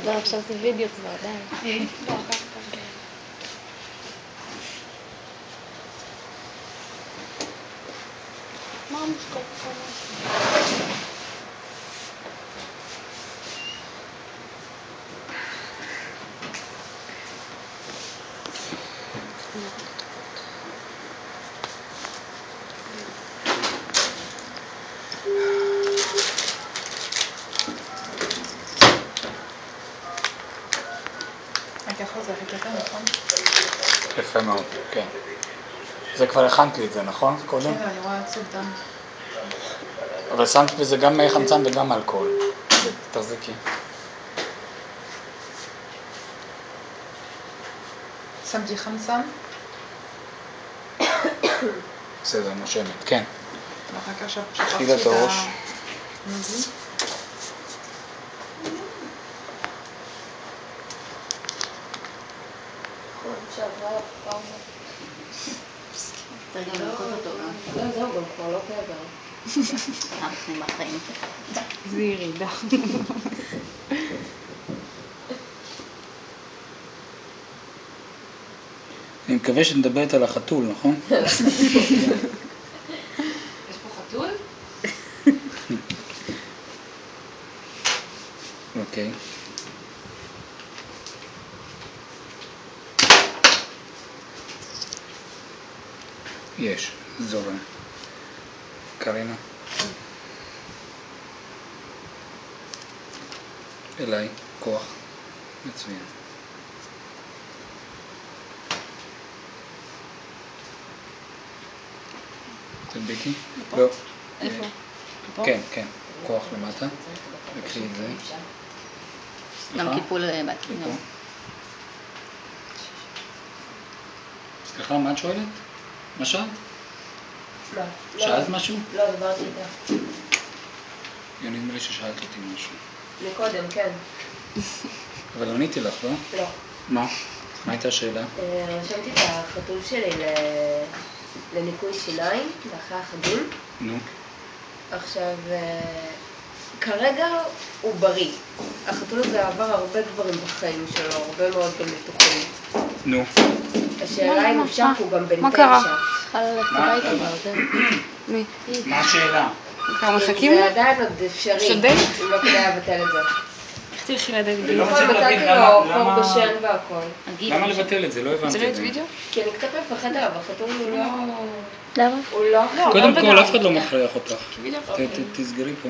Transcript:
לא, עכשיו זה וידאו כבר, די. לא, ככה. מה מושקעות פה? יפה מאוד, כן. זה כבר הכנת לי את זה, נכון? קודם? כן, אני רואה עצוב דם. אבל שמת בזה גם מי חמצן וגם אלכוהול. תחזיקי. שמתי חמצן? בסדר, נושמת, כן. ואחר כך תחיל שפכתי את את הראש. הנוזל. אתה גם לוקח אותו, לא, זהו, גם כבר לא כאב. אנחנו בחיים. זה ירידה. אני מקווה שנדברת על החתול, נכון? יש פה חתול? אוקיי. יש, זורם. קרינה. אליי, כוח. מצוין. תדביקי? לא. איפה? פה? כן, כן. כוח למטה. לקחי את זה. גם קיפול לפה. בעצמי. סליחה, מה את שואלת? מה שאלת? לא. שאלת משהו? לא, דיברתי איתה. נדמה לי ששאלת אותי משהו. מקודם, כן. אבל עניתי לך, לא? לא. מה? מה הייתה השאלה? רשמתי את החתול שלי לניקוי שיניים, לאחרי החגים. נו. עכשיו, כרגע הוא בריא. החתול הזה עבר הרבה דברים בחיים שלו, הרבה מאוד גם ניתוחים. נו. השאלה אם אפשר, הוא גם בן 9. מה קרה? צריכה ללכת הביתה כבר, זהו. מי? מה השאלה? כמה מחכים זה לו? עדיין עוד אפשרי, שדי? אם לא כדאי לבטל את זה. איך תלכי לדייט לא נכון, מצליח להבין נתתי לו למה- חור בשן והכל. למה לבטל את זה? לא זה הבנתי ראית את זה. וידאו? כי אני קצת מפחד עליו, החתול הוא לא... למה? הוא לא... קודם לא כל, בגלל. אף אחד לא מכריח אותך. וידאו? תסגרי פה.